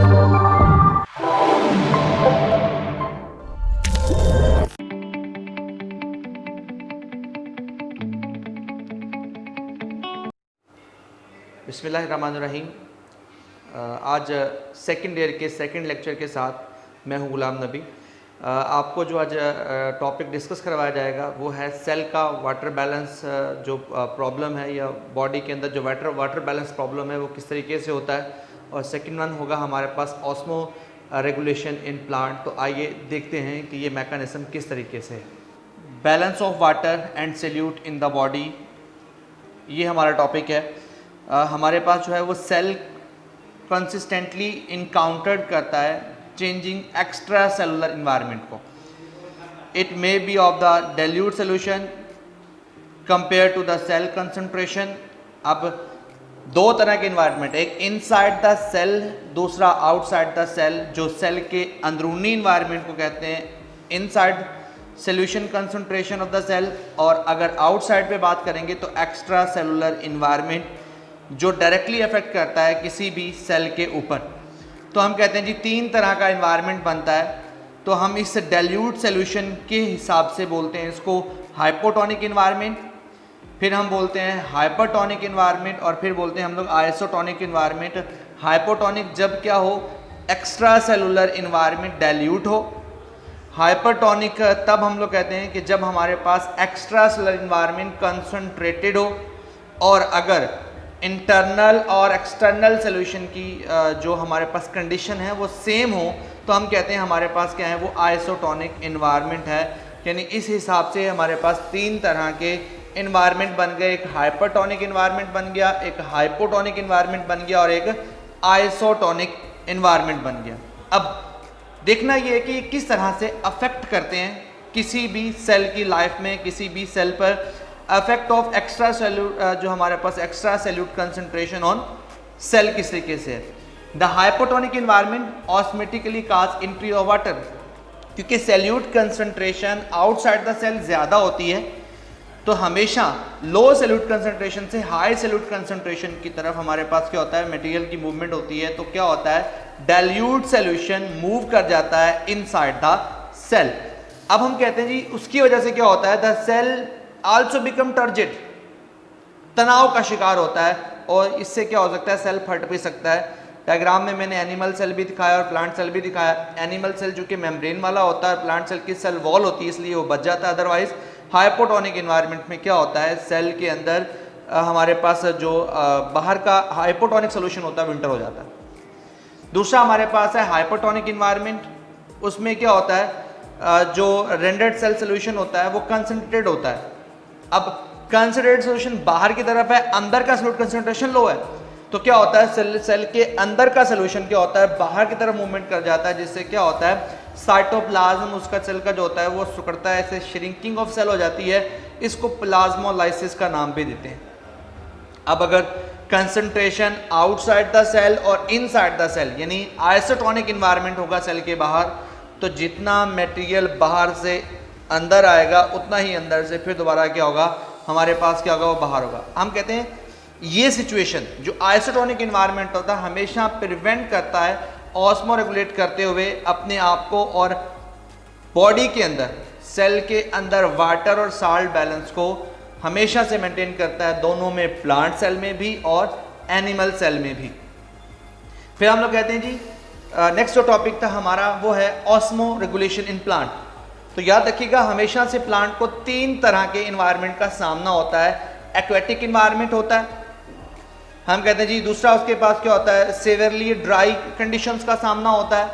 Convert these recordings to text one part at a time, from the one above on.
बिस्मिल्लाहिर्रहमानिर्रहीम। आज second year के सेकंड लेक्चर के साथ मैं हूं गुलाम नबी। आपको जो आज टॉपिक डिस्कस करवाया जाएगा वो है सेल का वाटर बैलेंस जो प्रॉब्लम है या बॉडी के अंदर जो वाटर बैलेंस प्रॉब्लम है वो किस तरीके से होता है, और सेकंड वन होगा हमारे पास ऑस्मो रेगुलेशन इन प्लांट। तो आइए देखते हैं कि ये मैकेनिज्म किस तरीके से है। Balance of water and salute in the body, ये हमारा टॉपिक है। हमारे पास जो है वो सेल कंसिस्टेंटली इनकाउंटर्ड करता है चेंजिंग एक्स्ट्रा सेलुलर इन्वायरमेंट को। It may be of the dilute solution compare to the cell concentration. अब दो तरह के इन्वायरमेंट, एक इनसाइड द सेल, दूसरा आउटसाइड द सेल। जो सेल के अंदरूनी इन्वायरमेंट को कहते हैं inside solution concentration of the cell, और अगर आउटसाइड पे बात करेंगे तो एक्स्ट्रा सेलुलर इन्वायरमेंट जो डायरेक्टली अफेक्ट करता है किसी भी सेल के ऊपर। तो हम कहते हैं जी तीन तरह का इन्वायरमेंट बनता है। तो हम इस डाइल्यूट सॉल्यूशन के हिसाब से बोलते हैं इसको हाइपोटोनिक इन्वायरमेंट, फिर हम बोलते हैं हाइपरटोनिक इन्वायरमेंट, और फिर बोलते हैं हम लोग आइसोटोनिक इन्वायरमेंट। हाइपोटोनिक जब क्या हो, एक्स्ट्रा सेलुलर इन्वायरमेंट डाइल्यूट हो। हाइपरटोनिक तब हम लोग कहते हैं कि जब हमारे पास एक्स्ट्रा सेलुलर इन्वायरमेंट कंसंट्रेटेड हो, और अगर इंटरनल और एक्सटर्नल सोल्यूशन की जो हमारे पास कंडीशन है वो सेम हो तो हम कहते हैं हमारे पास क्या है वो आइसोटोनिक इन्वायरमेंट है। यानी इस हिसाब से हमारे पास तीन तरह के इन्वायरमेंट बन गए, एक हाइपरटोनिक इन्वायरमेंट बन गया, एक हाइपोटोनिक इन्वायरमेंट बन गया, और एक आइसोटोनिक इन्वायरमेंट बन गया। अब देखना ये है कि किस तरह से अफेक्ट करते हैं किसी भी सेल की लाइफ में, किसी भी सेल पर इफेक्ट ऑफ एक्स्ट्रा सेल्यूट, जो हमारे पास extra solute concentration on cell किस तरीके से है। The hypotonic environment osmotically causes entry of water, क्योंकि solute concentration outside the cell ज़्यादा होती है तो हमेशा लो सेल्यूट कंसंट्रेशन से हाई सेल्यूट कंसंट्रेशन की तरफ हमारे पास क्या होता है, मटेरियल की मूवमेंट होती है। तो क्या होता है, डाइल्यूट सॉल्यूशन मूव कर जाता है इनसाइड द सेल। अब हम कहते हैं जी उसकी वजह से क्या होता है, the cell also become turgid, तनाव का शिकार होता है, और इससे क्या हो सकता है, सेल फट भी सकता है। डायग्राम में मैंने एनिमल सेल भी दिखाया और प्लांट सेल भी दिखाया। एनिमल सेल जो कि मेम्ब्रेन वाला होता है, प्लांट सेल की सेल वॉल होती है इसलिए वो बच जाता है। अदरवाइज हाइपोटोनिक इन्वायरमेंट में क्या होता है, सेल के अंदर हमारे पास जो बाहर का हाइपोटोनिक सोल्यूशन होता है विंटर हो जाता है। दूसरा हमारे पास है हाइपोटोनिक इन्वायरमेंट, उसमें क्या होता है जो रेंडर्ड सेल सोल्यूशन होता है वो कंसंट्रेटेड होता है। अब कंसंट्रेटेड सोल्यूशन बाहर की तरफ है, अंदर का सोल्यूट कंसंट्रेशन लो है, तो क्या होता है सेल के अंदर का सोल्यूशन क्या होता है बाहर की तरफ मूवमेंट कर जाता है, जिससे क्या होता है साइटोप्लाज्म उसका सेल का जो होता है वो सिकुड़ता है, ऐसे श्रिंकिंग ऑफ सेल हो जाती है। इसको प्लाज्मोलाइसिस का नाम भी देते हैं। अब अगर कंसंट्रेशन आउटसाइड द सेल और इनसाइड द सेल यानी आइसोटोनिक इन्वायरमेंट होगा सेल के बाहर, तो जितना मटेरियल बाहर से अंदर आएगा उतना ही अंदर से फिर दोबारा क्या होगा, हमारे पास क्या होगा, वो बाहर होगा। हम कहते हैं ये सिचुएशन जो आइसोटोनिक इन्वायरमेंट होता है हमेशा प्रिवेंट करता है ऑस्मो रेगुलेट करते हुए अपने आप को और बॉडी के अंदर सेल के अंदर वाटर और साल्ट बैलेंस को हमेशा से मेंटेन करता है, दोनों में, प्लांट सेल में भी और एनिमल सेल में भी। फिर हम लोग कहते हैं जी नेक्स्ट जो टॉपिक था हमारा वो है ऑस्मो रेगुलेशन इन प्लांट। तो याद रखिएगा हमेशा से प्लांट को तीन तरह के इन्वायरमेंट का सामना होता है। एक्वेटिक इन्वायरमेंट होता है, हम कहते हैं जी, दूसरा उसके पास क्या होता है, सेवियरली ड्राई कंडीशंस का सामना होता है,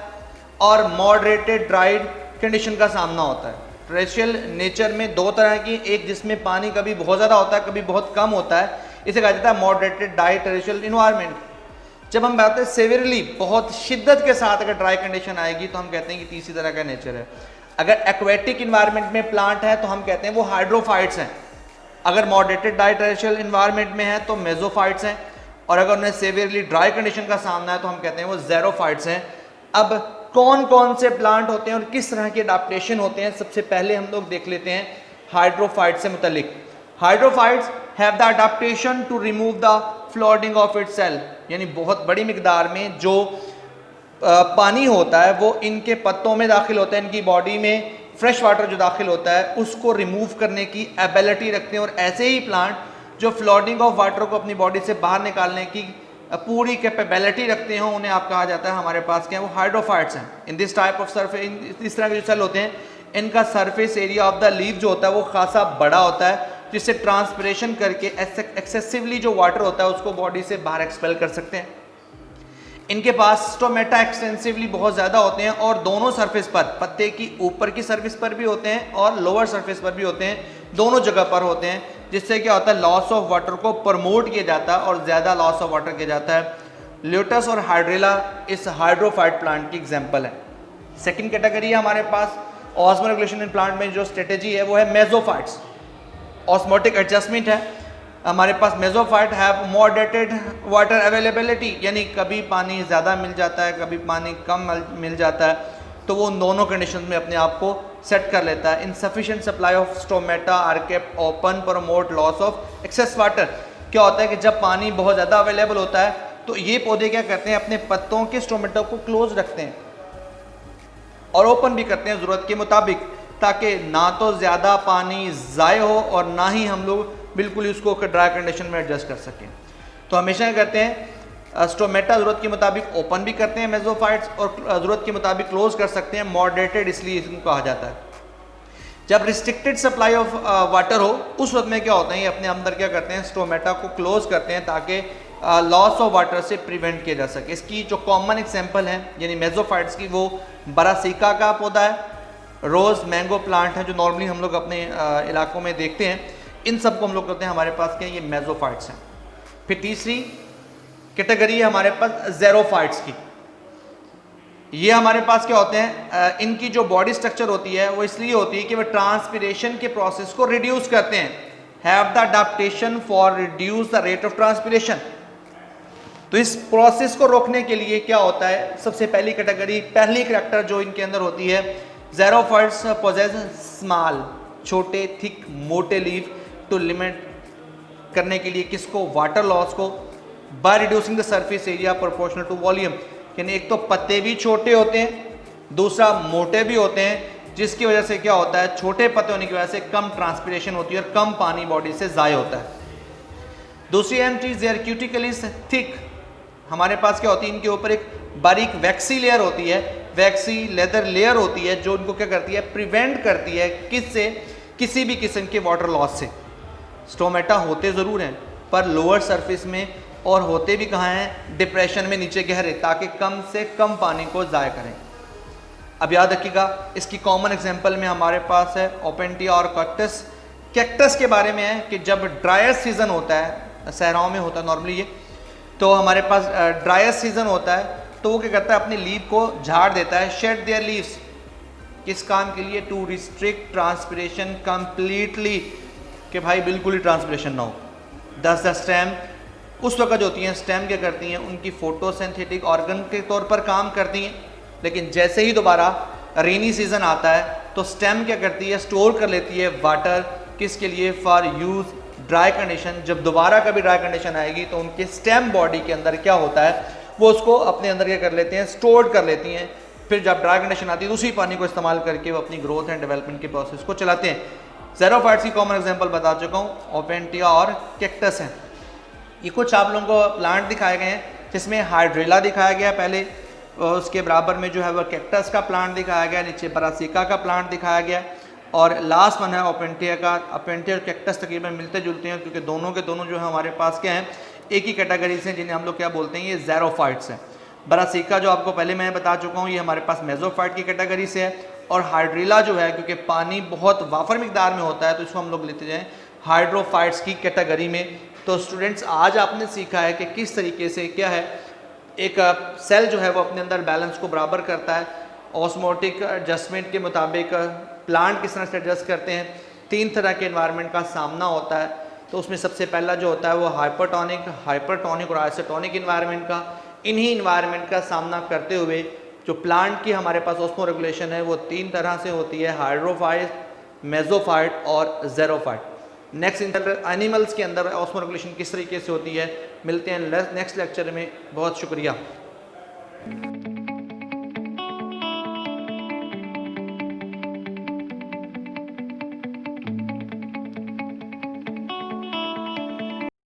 और मॉडरेटेड ड्राइड कंडीशन का सामना होता है। टेरेस्ट्रियल नेचर में दो तरह की, एक जिसमें पानी कभी बहुत ज़्यादा होता है कभी बहुत कम होता है, इसे कहा जाता है मॉडरेटेड ड्राई टेरेस्ट्रियल इन्वायरमेंट। जब हम बात करें सेवियरली बहुत शिद्दत के साथ अगर ड्राई कंडीशन आएगी तो हम कहते हैं कि तीसरी तरह का नेचर है। अगर एक्वेटिक इन्वायरमेंट में प्लांट है तो हम कहते हैं वो हाइड्रोफाइट्स हैं, अगर मॉडरेटेड ड्राई टेरेस्ट्रियल इन्वायरमेंट में है तो मेसोफाइट्स हैं, और अगर उन्हें सेवियरली ड्राई कंडीशन का सामना है तो हम कहते हैं वो ज़ेरोफाइट्स हैं। अब कौन कौन से प्लांट होते हैं और किस तरह के अडाप्टेशन होते हैं, सबसे पहले हम लोग देख लेते हैं हाइड्रोफाइट से मुतल्लिक। Hydrophytes have the adaptation to remove the floating of its cell, यानी बहुत बड़ी मिकदार में जो पानी होता है वो इनके पत्तों में दाखिल होता है, इनकी बॉडी में फ्रेश वाटर जो दाखिल होता है उसको रिमूव करने की एबिलिटी रखते हैं। और ऐसे ही प्लांट जो फ्लोटिंग ऑफ वाटर को अपनी बॉडी से बाहर निकालने की पूरी कैपेबिलिटी रखते हैं उन्हें आप कहा जाता है हमारे पास क्या है, वो हाइड्रोफाइट्स हैं। In this type of surface, इस तरह के जो सेल होते हैं इनका surface area of the leaf जो होता है वो खासा बड़ा होता है, जिससे ट्रांसपिरेशन करके एक्सेसिवली जो वाटर होता है उसको बॉडी से बाहर एक्सपेल कर सकते हैं। इनके पास स्टोमेटा एक्सटेंसिवली बहुत ज़्यादा होते हैं और दोनों सरफेस पर, पत्ते की ऊपर की सरफेस पर भी होते हैं और लोअर सरफेस पर भी होते हैं, दोनों जगह पर होते हैं, जिससे क्या होता है लॉस ऑफ वाटर को प्रमोट किया जाता है और ज़्यादा लॉस ऑफ वाटर किया जाता है। ल्यूटस और हाइड्रेला इस हाइड्रोफाइट प्लांट की एग्जाम्पल है। सेकेंड कैटेगरी है हमारे पास ऑस्मो रेगुलेशन इन प्लांट में जो स्ट्रेटेजी है वो है मेसोफाइट्स। ऑस्मोटिक एडजस्टमेंट है हमारे पास। मेसोफाइट हैव मॉडरेटेड वाटर अवेलेबिलिटी, यानी कभी पानी ज़्यादा मिल जाता है कभी पानी कम मिल जाता है, तो वो उन दोनों कंडीशन में अपने आप को सेट कर लेता है। Insufficient supply of stomata are kept open promote loss of excess water. क्या होता है कि जब पानी बहुत ज़्यादा अवेलेबल होता है तो ये पौधे क्या करते हैं, अपने पत्तों के स्टोमेटा को क्लोज रखते हैं और ओपन भी करते हैं ज़रूरत के मुताबिक, ताकि ना तो ज़्यादा पानी ज़ाय हो और ना ही हम लोग बिल्कुल उसको ड्राई कंडीशन में एडजस्ट कर सकें। तो हमेशा क्या करते हैं, स्टोमेटा ज़रूरत के मुताबिक ओपन भी करते हैं मेसोफाइट्स, और ज़रूरत के मुताबिक क्लोज कर सकते हैं, मॉडरेटेड इसलिए इसको कहा जाता है। जब रिस्ट्रिक्टेड सप्लाई ऑफ वाटर हो उस वक्त में क्या होता है, ये अपने अंदर क्या करते हैं, स्टोमेटा को क्लोज करते हैं ताकि लॉस ऑफ वाटर से प्रिवेंट किया जा सके। इसकी जो कॉमन एग्जांपल है यानी मेसोफाइट्स की, वो बरासिका का पौधा है, रोज़ मैंगो प्लांट है जो नॉर्मली हम लोग अपने इलाकों में देखते हैं, इन सब को हम लोग कहते हैं हमारे पास क्या, ये मेसोफाइट्स हैं। फिर तीसरी कैटेगरी है हमारे पास ज़ेरोफाइट्स की। ये हमारे पास क्या होते हैं, इनकी जो बॉडी स्ट्रक्चर होती है वो इसलिए होती है कि वो ट्रांसपिरेशन के प्रोसेस को रिड्यूस करते हैं, have the adaptation for reduce the rate of transpiration. तो इस प्रोसेस को रोकने के लिए क्या होता है, सबसे पहली कैटेगरी, पहली करैक्टर जो इनके अंदर होती है, ज़ेरोफाइट्स पोजेस स्मॉल, छोटे थिक मोटे लीफ टू लिमिट करने के लिए किसको, वाटर लॉस को, by reducing the surface area proportional to volume. यानी एक तो पत्ते भी छोटे होते हैं, दूसरा मोटे भी होते हैं, जिसकी वजह से क्या होता है, छोटे पत्ते होने की वजह से कम ट्रांसपिरेशन होती है और कम पानी बॉडी से ज़ाय होता है। दूसरी एंट्री देयर क्यूटिकलिस थिक, हमारे पास क्या होती है, इनके ऊपर एक बारीक वैक्सी लेयर होती है, वैक्सी लेदर लेयर होती है जो इनको क्या करती है, प्रिवेंट करती है किससे, किसी भी किस्म के वाटर लॉस से। स्टोमेटा होते ज़रूर हैं पर लोअर सरफेस में, और होते भी कहाँ हैं, डिप्रेशन में नीचे गहरे, ताकि कम से कम पानी को ज़ाय करें। अब याद रखिएगा इसकी कॉमन एग्जांपल में हमारे पास है ओपेंटिया और कैक्टस। कैक्टस के बारे में है कि जब ड्रायर सीजन होता है, सहराओं में होता है नॉर्मली ये, तो हमारे पास ड्रायर सीजन होता है तो वो क्या करता है, अपनी लीफ को झाड़ देता है, शेड देयर लीव्स। किस काम के लिए, टू रिस्ट्रिक्ट ट्रांसपिरेशन कंप्लीटली, कि भाई बिल्कुल ही ट्रांसपिरेशन ना हो। द स्टेम, उस वक्त जो होती हैं स्टेम क्या करती हैं, उनकी फोटोसिंथेटिक ऑर्गन के तौर पर काम करती हैं, लेकिन जैसे ही दोबारा रेनी सीजन आता है तो स्टेम क्या करती है, स्टोर कर लेती है वाटर, किसके लिए, फॉर यूज ड्राई कंडीशन। जब दोबारा कभी ड्राई कंडीशन आएगी तो उनके स्टेम बॉडी के अंदर क्या होता है, वो उसको अपने अंदर क्या कर लेते हैं, स्टोर कर लेती हैं। फिर जब ड्राई कंडीशन आती है तो उसी पानी को इस्तेमाल करके वो अपनी ग्रोथ एंड डेवलपमेंट के प्रोसेस को चलाते हैं। ज़ेरोफाइट्स की कॉमन एग्जांपल बता चुका हूँ, ओपेंटिया और कैक्टस हैं। ये कुछ आप लोगों को प्लांट दिखाए गए हैं जिसमें हाइड्रेला दिखाया गया पहले, उसके बराबर में जो है वो कैक्टस का प्लांट दिखाया गया, नीचे बरासिका का प्लांट दिखाया गया, और लास्ट वन है ओपेंटिया का। ओपेंटिया और कैक्टस तकरीबन मिलते जुलते हैं क्योंकि दोनों के दोनों जो है हमारे पास क्या हैं, एक ही कैटेगरी से, जिन्हें हम लोग क्या बोलते हैं, ये ज़ेरोफाइट्स हैं। बरासिका जो आपको पहले मैं बता चुका हूँ ये हमारे पास मेसोफाइट की कैटेगरी से है, और हाइड्रेला जो है क्योंकि पानी बहुत वाफर मिकदार में होता है तो इसको हम लोग लेते जाएँ हाइड्रोफाइट्स की कैटेगरी में। तो स्टूडेंट्स आज आपने सीखा है कि किस तरीके से क्या है, एक सेल जो है वो अपने अंदर बैलेंस को बराबर करता है, ऑस्मोटिक एडजस्टमेंट के मुताबिक प्लांट किस तरह से एडजस्ट करते हैं। 3 तरह के एनवायरनमेंट का सामना होता है, तो उसमें सबसे पहला जो होता है वो हाइपरटोनिक, हाइपरटोनिक और आइसोटोनिक इन्वायरमेंट का। इन्हीं इन्वायरमेंट का सामना करते हुए जो प्लांट की हमारे पास ऑस्मो रेगुलेशन है वो 3 तरह से होती है, हाइड्रोफाइट, मेसोफाइट और ज़ेरोफाइट। नेक्स्ट एनिमल्स के अंदर ऑस्मो रेगुलेशन किस तरीके से होती है, मिलते हैं नेक्स्ट लेक्चर में। बहुत शुक्रिया।